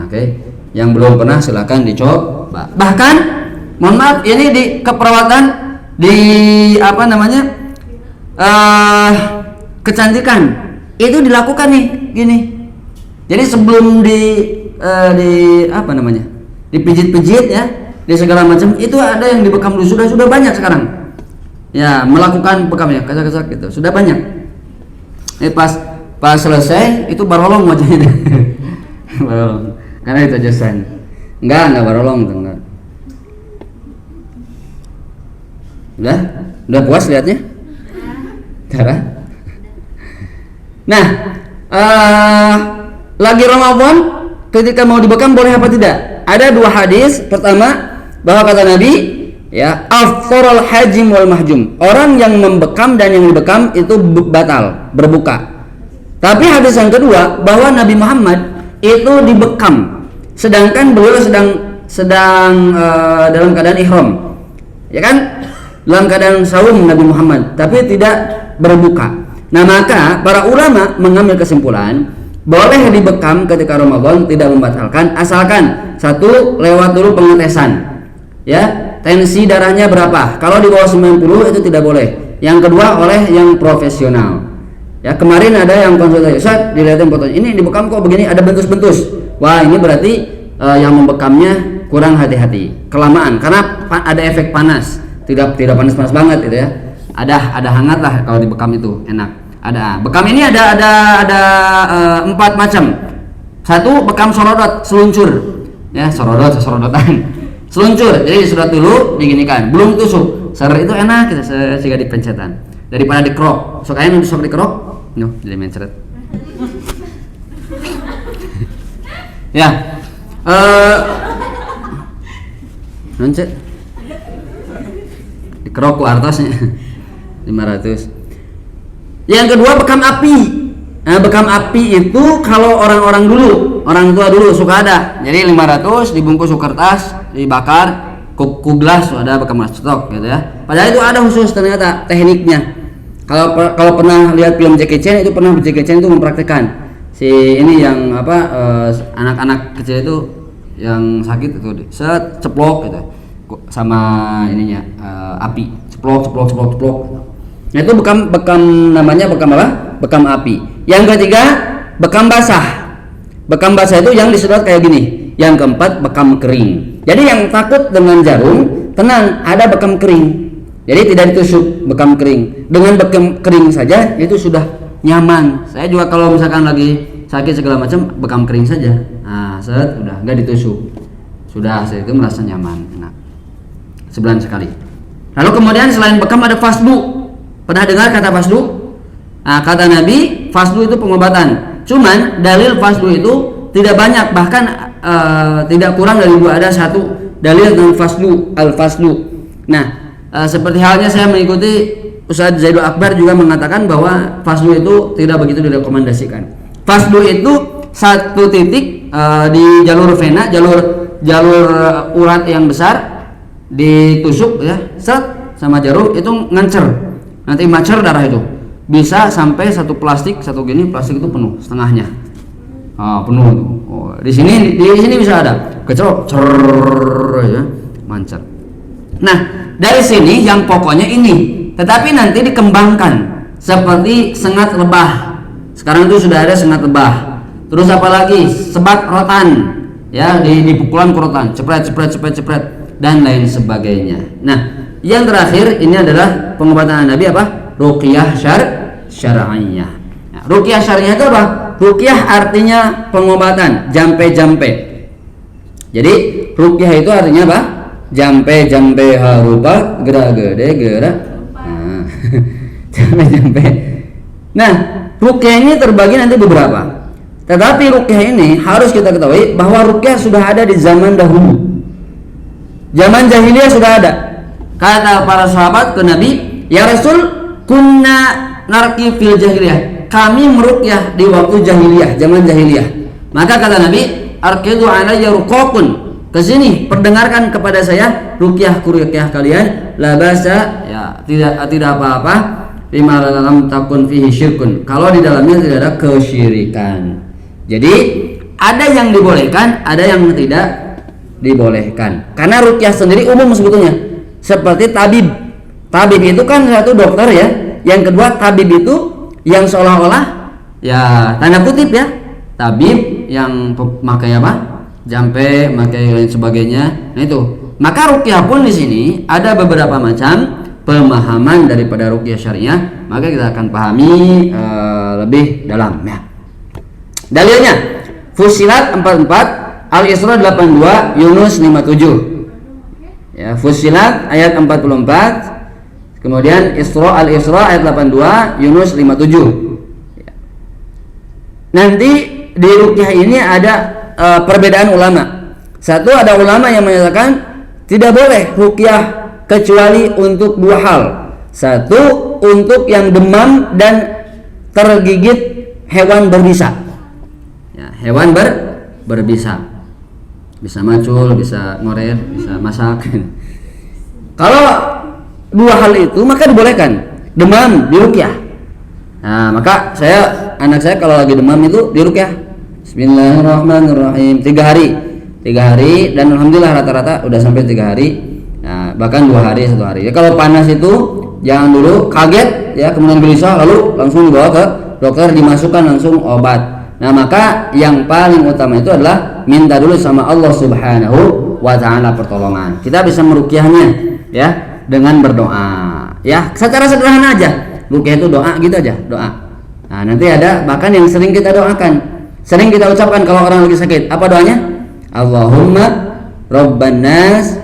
Oke. Yang belum pernah silakan dicoba. Bahkan mohon maaf, ini di keperawatan di apa namanya? Kecantikan itu dilakukan nih gini. Jadi sebelum di apa namanya? Dipijit-pijit ya, di segala macam itu ada yang dibekam dulu, sudah banyak sekarang. Ya, melakukan bekamnya, kesak-kesak gitu. Sudah banyak. Pas selesai itu barolong wajahnya. Barolong. Karena itu jasan. Enggak barolong tuh, enggak. Udah puas lihatnya? Darah. Nah, lagi Ramadan ketika mau dibekam boleh apa tidak? Ada dua hadis. Pertama, bahwa kata Nabi, ya, afdharul hajim wal mahjum. Orang yang membekam dan yang dibekam itu batal, berbuka. Tapi hadis yang kedua, bahwa Nabi Muhammad itu dibekam sedangkan beliau sedang dalam keadaan ihram. Ya kan? Dalam keadaan saum Nabi Muhammad, tapi tidak berbuka. Nah, maka para ulama mengambil kesimpulan boleh dibekam ketika Ramadan, tidak membatalkan, asalkan satu, lewat dulu pengetesan, ya, tensi darahnya berapa. Kalau di bawah 90 itu tidak boleh. Yang kedua, oleh yang profesional. Ya, kemarin ada yang konsultasi, Ustaz, dilihatin fotonya, ini dibekam kok begini, ada bentus-bentus. Wah, ini berarti yang membekamnya kurang hati-hati, kelamaan, karena ada efek panas. Tidak panas-panas banget gitu ya. Ada hangat lah kalau dibekam itu, enak. Ada bekam ini ada 4 macam. Satu, bekam sorodot, seluncur, ya, sorodotan, seluncur. Jadi disedot dulu, diginikan, belum tusuk. Ser itu enak gitu, jika dipencetan daripada dikerok. Sok ayam sok dikerok, jadi mencret. Ya, noncet dikerok ku artosnya 500. Yang kedua, bekam api. Nah, bekam api itu kalau orang tua dulu suka ada. Jadi 500 dibungkus ke kertas, dibakar, ku gelas ada bekam stok gitu ya. Padahal itu ada khusus ternyata tekniknya. Kalau pernah lihat film Jackie Chan, itu pernah Jackie Chan itu mempraktikkan. Si ini yang apa anak-anak kecil itu yang sakit itu set ceplok gitu sama ininya api. Ceplok. Nah, itu bekam namanya bekam apa? Bekam api. Yang ketiga, bekam basah. Bekam basah itu yang disedot kayak gini. Yang keempat, bekam kering. Jadi yang takut dengan jarum, tenang, ada bekam kering. Jadi tidak ditusuk, bekam kering. Dengan bekam kering saja itu sudah nyaman. Saya juga kalau misalkan lagi sakit segala macam, bekam kering saja. Nah, udah nggak ditusuk. Sudah, saya itu merasa nyaman, enak. sebulan sekali. Lalu kemudian selain bekam ada fasdu. Pernah dengar kata fasdu? Nah, kata Nabi, fasdu itu pengobatan. Cuman dalil fasdu itu tidak banyak, bahkan tidak kurang dari 2, ada 1 dalil tentang fasdu, al-fasdu. Nah, seperti halnya saya mengikuti Ustaz Zaidul Akbar juga mengatakan bahwa fasdu itu tidak begitu direkomendasikan. Fasdu itu 1 titik di jalur vena, jalur urat yang besar, ditusuk ya, set sama jarum itu ngancer. Nanti macer darah itu. Bisa sampai 1 plastik, 1 gini plastik itu penuh setengahnya. Penuh itu. Di sini bisa ada kecelok ya, mancer. Nah, dari sini yang pokoknya ini. Tetapi nanti dikembangkan seperti sengat lebah. Sekarang itu sudah ada sengat lebah. Terus apalagi sebat rotan, ya di pukulan ke rotan, cepret dan lain sebagainya. Nah, yang terakhir ini adalah pengobatan Nabi apa? Ruqyah syar'iyah. Nah, ruqyah syar'iyah itu apa? Ruqyah artinya pengobatan, jampe. Jadi ruqyah itu artinya apa? Jampe harupa, gerak gede, gerak. Jampe. Nah, ruqyah ini terbagi nanti beberapa. Tetapi ruqyah ini harus kita ketahui bahwa ruqyah sudah ada di zaman dahulu. Zaman jahiliyah sudah ada. Kata para sahabat ke Nabi, "Ya Rasul, kunna narqi fil jahiliyah." Kami meruqyah di waktu jahiliyah, zaman jahiliyah. Maka kata Nabi, "Arqidu alayya ruqaqun." Kesini perdengarkan kepada saya ruqyah kalian, la basa, ya tidak apa-apa, bima lam takun fihi syirkun. Kalau di dalamnya tidak ada kesyirikan. Jadi ada yang dibolehkan, ada yang tidak dibolehkan. Karena ruqyah sendiri umum sebetulnya. Seperti tabib. Tabib itu kan satu dokter ya. Yang kedua tabib itu yang seolah-olah ya tanda kutip ya, tabib yang pakai apa? Jampe, pakai lain sebagainya. Nah itu. Maka ruqyah pun di sini ada beberapa macam pemahaman daripada ruqyah syariah. Maka kita akan pahami lebih dalam ya. Dalilnya Fussilat 44, Al-Isra 82, Yunus 57. Ya, Fussilat ayat 44, kemudian Al-Isra ayat 82, Yunus 57. Ya. Nanti di ruqyah ini ada perbedaan ulama. Satu, ada ulama yang menyatakan tidak boleh ruqyah kecuali untuk 2 hal. Satu, untuk yang demam dan tergigit hewan berbisa. Ya, hewan berbisa. Bisa macul, bisa ngoret, bisa masak. Kalau 2 hal itu maka dibolehkan. Demam diruqyah. Nah, maka anak saya kalau lagi demam itu diruqyah. Bismillahirrahmanirrahim. 3 hari dan alhamdulillah rata-rata udah sampai 3 hari. Nah, bahkan 2 hari, 1 hari. Ya, kalau panas itu jangan dulu kaget ya, kemudian gelisah lalu langsung dibawa ke dokter, dimasukkan langsung obat. Nah, maka yang paling utama itu adalah minta dulu sama Allah Subhanahu wa taala pertolongan. Kita bisa meruqyahnya ya dengan berdoa. Ya, secara sederhana aja. Ruqyah itu doa gitu aja, doa. Nah, nanti ada bahkan yang sering kita doakan. Sering kita ucapkan kalau orang lagi sakit. Apa doanya? Allahumma Rabban nas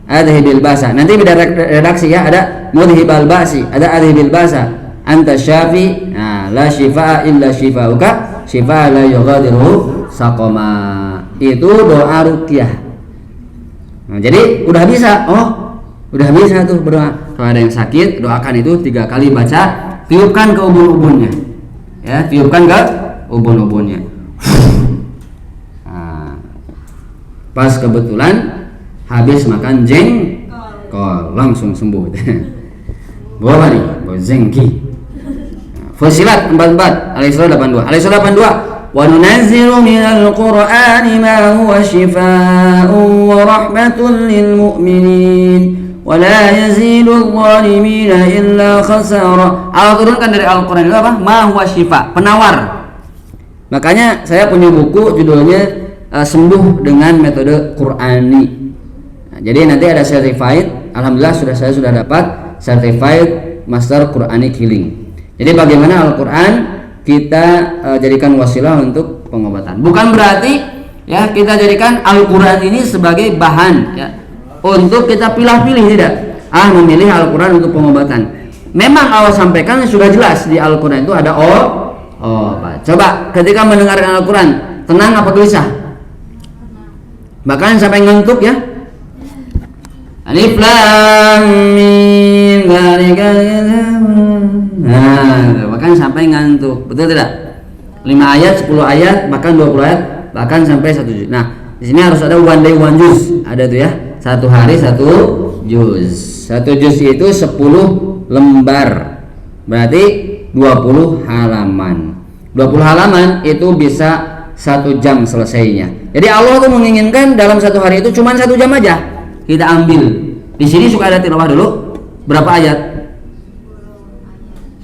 adhibil basa. Nanti beda redaksi ya, ada mudhibal basi, ada adhibil basa. Anta syafi, nah, la shifaa illa shifauka, shifaa la yughadiru saqama. Itu doa ruqyah. Nah, jadi udah bisa tuh berdoa. Kalau ada yang sakit, doakan itu 3 kali baca, tiupkan ke ubun-ubunnya. Ya, tiupkan ke ubun-ubunnya. Nah, pas kebetulan habis makan jengkol langsung sembuh. Bawa nih, bawa zengki. Fussilat 44, Al-Isra 82. Al-Isra 82. Wa nunazzilu minal Qur'ani ma huwa shifaa'un wa rahmatun lil mu'minin wa la yazidul zalimina illa khasara. Allah turunkan dari Al-Qur'an itu apa? Ma huwa shifa', penawar. Makanya saya punya buku judulnya Sembuh dengan Metode Qur'ani. Nah, jadi nanti ada certified. Alhamdulillah saya sudah dapat certified Master Quranic Healing. Jadi bagaimana Al-Quran kita jadikan wasilah untuk pengobatan. Bukan berarti ya kita jadikan Al-Quran ini sebagai bahan ya, untuk kita pilih-pilih, tidak. Memilih Al-Quran untuk pengobatan. Memang Allah sampaikan sudah jelas di Al-Quran itu ada obat. Coba ketika mendengarkan Al-Quran, tenang apa gelisah? Bahkan sampai ngantuk ya. Alif Lam Mim bahkan sampai ngantuk. Betul tidak? 5 ayat, 10 ayat, bahkan 20 ayat, bahkan sampai 1 juz. Nah, di sini harus ada one day one juz. Ada tuh ya. 1 hari 1 juz. 1 juz itu 10 lembar. Berarti 20 halaman. 20 halaman itu bisa 1 jam selesainya. Jadi Allah tuh menginginkan dalam 1 hari itu cuma 1 jam aja kita ambil. Di sini suka ada tilawah dulu. Berapa ayat?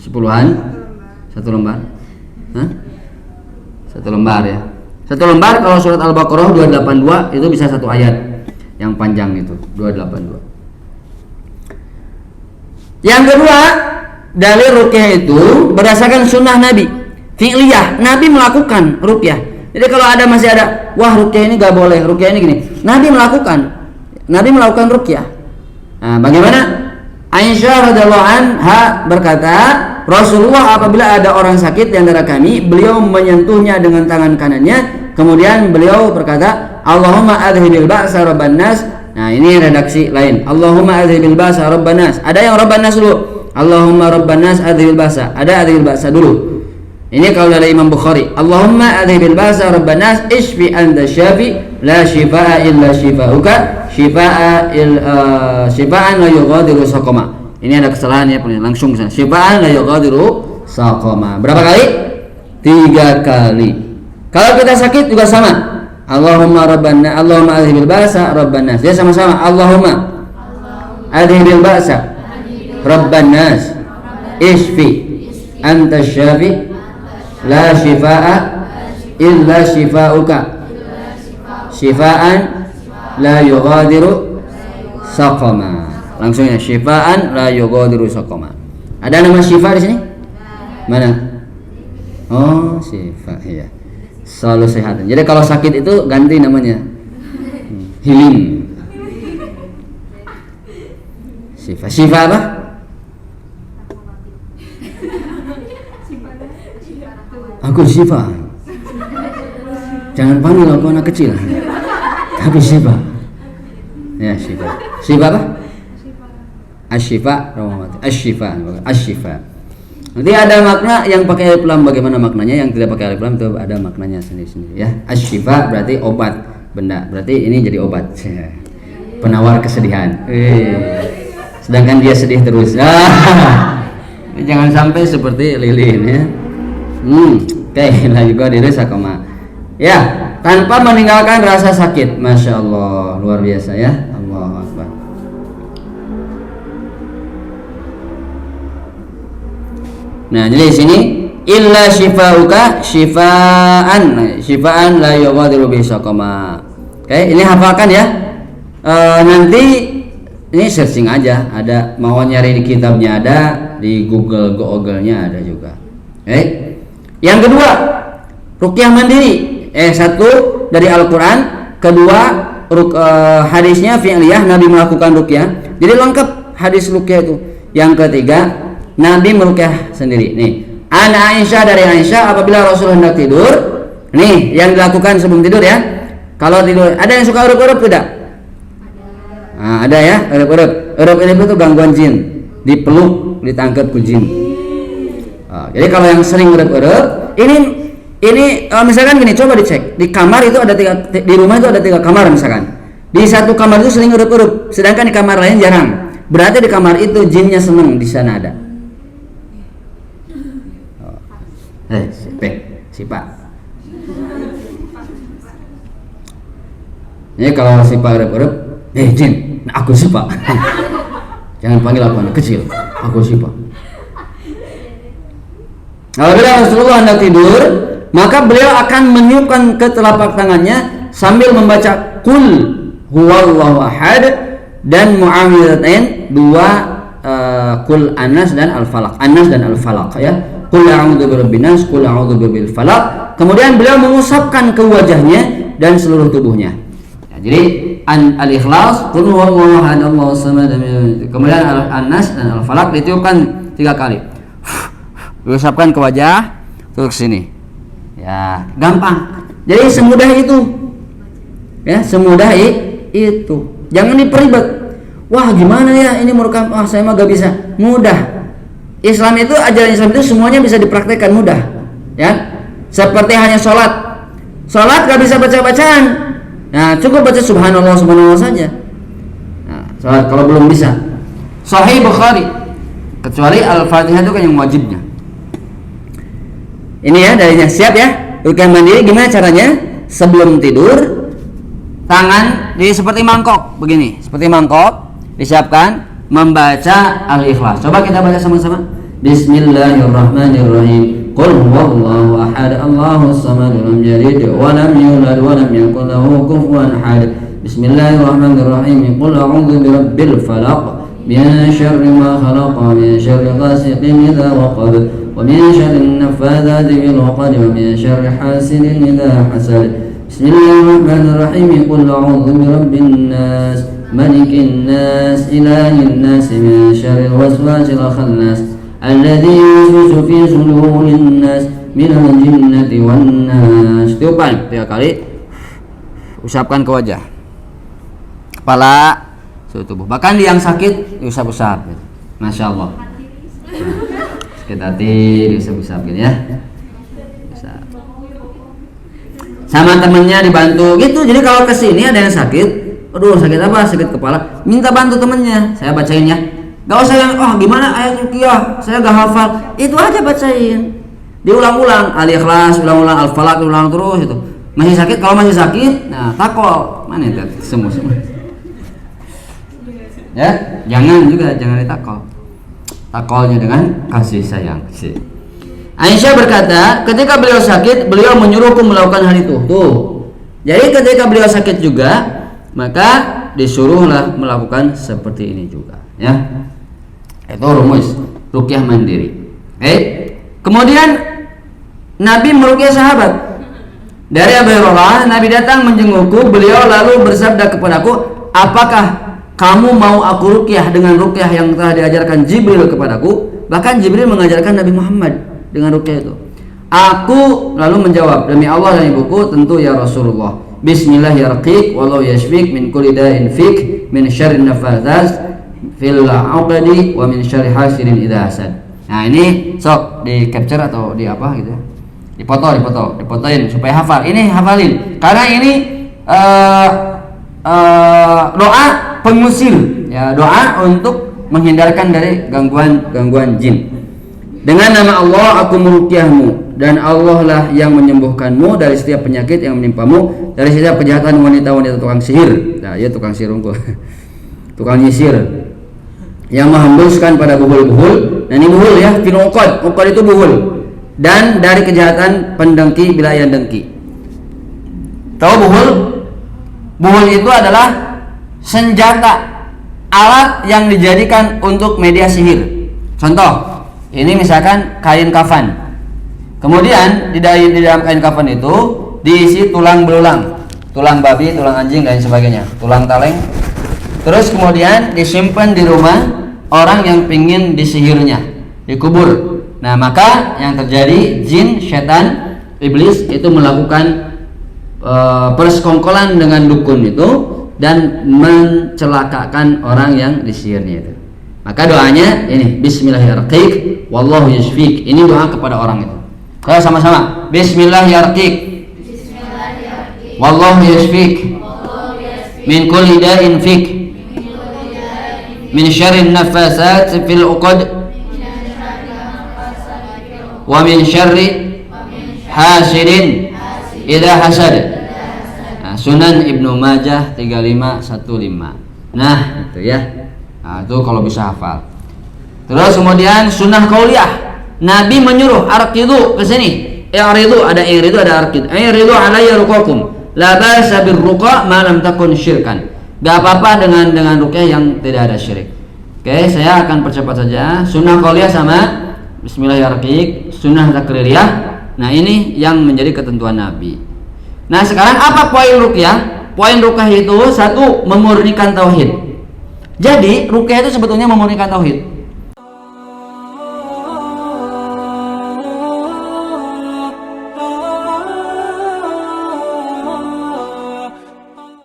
10-an? 1 lembar? Hah? 1 lembar ya. 1 lembar kalau surat Al-Baqarah 282 itu bisa 1 ayat. Yang panjang itu 282. Yang kedua, dalil ruqyah itu berdasarkan sunnah Nabi. Fi'liyah, Nabi melakukan ruqyah. Jadi kalau masih ada, wah ruqyah ini gak boleh, ruqyah ini gini. Nabi melakukan ruqyah. Nah, bagaimana? Aisyah radhiyallahu anha berkata, Rasulullah apabila ada orang sakit di antara kami, beliau menyentuhnya dengan tangan kanannya, kemudian beliau berkata, Allahumma adhibil ba'sa rabban nas. Nah, ini redaksi lain. Allahumma adhibil ba'sa rabban nas. Ada yang rabban nas dulu. Allahumma rabban nas adhibil ba'sa. Ada adhibil ba'sa dulu. Ini kalau dari Imam Bukhari. Allahumma adhibil ba'sa rabban nas ishfi anta syafi la shifaa illa shifauka shifaan la yughadiru saqama. Ini ada kesalahan ya, langsung sana. Shifaan la yughadiru saqama. Berapa kali? 3 kali. Kalau kita sakit juga sama. Allahumma rabbana, Allahumma adhibil ba'sa rabban nas. Dia sama-sama. Allahumma adhibil ba'sa rabban nas ishfi anta syafi la shifaa illa shifauka shifaan la yughadiru saqama. Langsung ya, shifaan la yughadiru saqama. Ada nama syifa di sini? Mana? Oh, syifa ya. Selalu sehat. Jadi kalau sakit itu ganti namanya. Healing. Syifa. Syifa apa? Aku Syifa. Jangan panggil aku anak kecil. Tapi Syifa. Ya, Syifa. Syifa apa? Asyifa. Asyifa. Asyifa. Nanti ada makna yang pakai alif lam, bagaimana maknanya? Yang tidak pakai alif lam itu ada maknanya sendiri-sendiri ya. Asyifa berarti obat, benda. Berarti ini jadi obat. Penawar kesedihan. Sedangkan dia sedih terus. Jangan sampai seperti lilin ya. Oke, lah juga diri sakoma. Ya, tanpa meninggalkan rasa sakit. Masya Allah, luar biasa ya. Allahu Akbar. Nah, jadi di sini illa syifauka syifaan la yughadiru bi saqama. Oke, ini hafalkan ya. Nanti ini searching aja, ada mau nyari di kitabnya ada, di Google-nya ada juga. Oke. Yang kedua, ruqyah mandiri. Satu dari Al-Qur'an, kedua hadisnya fi'liyah, Nabi melakukan ruqyah. Jadi lengkap hadis ruqyah itu. Yang ketiga, Nabi meruqyah sendiri. Nih, Ana Aisyah, dari Aisyah apabila Rasul hendak tidur, nih yang dilakukan sebelum tidur ya. Kalau tidur, ada yang suka urup-urup tidak? Nah, ada ya, urup-urup. Urup-urup itu gangguan jin, dipeluk, ditangkap ku jin. Jadi kalau yang sering urup-urup, ini misalkan gini, coba dicek. Di kamar itu ada di rumah itu ada 3 kamar misalkan. Di satu kamar itu sering urup-urup, sedangkan di kamar lain jarang. Berarti di kamar itu jinnya senang, di sana ada. Sipa. Ini kalau sipa urup-urup, jin, aku sipa. Jangan panggil aku anak kecil, aku sipa. Apabila Rasulullah hendak tidur, maka beliau akan meniupkan ke telapak tangannya sambil membaca Qul huwallahu ahad dan mu'awwidhatain, 2 Qul Anas dan Al-Falaq. Anas dan Al-Falaq ya. Qul a'udzu birabbin nas, Qul a'udzu birabbil falaq. Kemudian beliau mengusapkan ke wajahnya dan seluruh tubuhnya. Nah, jadi Al-Ikhlas, qul huwallahu ahad Allahus samad. Kemudian An-Nas dan Al-Falaq ditiupkan 3 kali. Diusapkan ke wajah, terus ke sini. Ya, gampang. Jadi semudah itu. Ya, semudah itu. Jangan diperibet. Wah, gimana ya ini merekam? Wah, saya mah gak bisa. Mudah. Islam itu, ajaran Islam itu semuanya bisa dipraktekkan mudah. Ya. Seperti hanya sholat. Sholat gak bisa baca-bacaan. Nah, cukup baca subhanallah subhanallah saja. Nah, sholat kalau belum bisa. Sahih Bukhari. Kecuali Al-Fatihah itu kan yang wajibnya. Ini ya darinya, siap ya. Rukyah mandiri gimana caranya? Sebelum tidur, tangan seperti mangkok begini, seperti mangkok, disiapkan membaca Al-Ikhlas. Coba kita baca sama-sama. Bismillahirrahmanirrahim. Qul huwallahu ahad Allahus samad lam yalid wa lam yulad wa lam yakul lahu kufuwan ahad. Bismillahirrahmanirrahim. Qul a'udzu birabbil falaq min syarri ma khalaq min syarri ghasiqin idza waqab wa min syarri naffadzati fil 'uqad wa min syarri hasidin idza hasad. Bismillahirrahmanirrahim. Qul a'udzu birabbin nas malikin nas ilahin nas min syarril waswasil khannas alladzi yuwaswisu fi sudurin nas minal jinnati wan nas. Tiupan 3 kali. Usapkan ke wajah, kepala, seluruh tubuh. Bahkan yang sakit diusap-usap gitu. Masya Allah. Sakit hati diusap-usap gitu ya. Usap. Sama temennya dibantu gitu. Jadi kalau kesini ada yang sakit, aduh sakit apa? Sakit kepala, minta bantu temennya. Saya bacain ya. Gak usah yang, gimana ayat ruqyah, saya gak hafal. Itu aja bacain. Diulang-ulang, Al-Ikhlas, ulang-ulang, Al-Falaq, ulang terus itu. Masih sakit, kalau masih sakit, nah takol. Mana itu? Semua. Ya, jangan ditakol. Takolnya dengan kasih sayang. Aisyah berkata, ketika beliau sakit, beliau menyuruhku melakukan hal itu. Tuh. Jadi ketika beliau sakit juga, maka disuruhlah melakukan seperti ini juga, ya. Itu rumus ruqyah mandiri. Kemudian Nabi meruqyah sahabat. Dari Abu Hurairah, Nabi datang menjengukku, beliau lalu bersabda kepadaku, apakah kamu mau aku ruqyah dengan ruqyah yang telah diajarkan Jibril kepadaku? Bahkan Jibril mengajarkan Nabi Muhammad dengan ruqyah itu. Aku lalu menjawab, demi Allah dan ibuku, tentu ya Rasulullah. Bismillahirrahmanirrahim. Wallahu yashfik min kulli da'in fik min syarrin nafathas fil 'uqadi wa min syarri hasidin idza hasad. Nah, ini sok di capture atau di apa gitu ya. Difotoin supaya hafal. Ini hafalin. Karena ini doa pengusir, ya, doa untuk menghindarkan dari gangguan jin. Dengan nama Allah aku meruqyahmu, dan Allah lah yang menyembuhkanmu dari setiap penyakit yang menimpamu, dari setiap kejahatan wanita-wanita tukang sihir. Nah, ya tukang sihir unggul. Tukang nyisir yang menghembuskan pada buhul-buhul. Nah, ini buhul ya, fil uqad. Uqad itu buhul. Dan dari kejahatan pendengki bila yang dengki. Tahu buhul? Buhul itu adalah senjata, alat yang dijadikan untuk media sihir. Contoh, ini misalkan kain kafan. Kemudian di dalam kain kafan itu diisi tulang belulang, tulang babi, tulang anjing dan sebagainya, tulang taleng. Terus kemudian disimpan di rumah orang yang pingin disihirnya, dikubur. Nah, maka yang terjadi, jin, setan, iblis itu melakukan persekongkolan dengan dukun itu dan mencelakakan orang yang disihirnya itu. Maka doanya ini, Bismillahirrahmanirrahim, wallahu yashfik. Ini doa kepada orang itu. Kalau sama-sama, Bismillahirrahmanirrahim, wallahu yashfik min kulli da'in fik min syarrin nafasat fil uqad wa min syarri hasidin idza hasad. Nah, Sunan Ibnu Majah 3515. Nah, itu ya. Nah, itu kalau bisa hafal. Terus kemudian sunnah qauliyah. Nabi menyuruh arqidu ke sini. I'ridu, ada i'ridu, ada arqid. I'ridu alayya ruqakum. La ba'sa birruqa ma lam takun syirkan. Gak apa-apa dengan ruqyah yang tidak ada syirik. Oke, saya akan percepat saja. Sunnah qauliyah sama Bismillahirrahmanirrahim, sunnah takririyah. Nah, ini yang menjadi ketentuan Nabi. Nah, sekarang apa poin ruqyah? poin ruqyah itu satu, memurnikan tauhid. Jadi ruqyah itu sebetulnya memurnikan tauhid.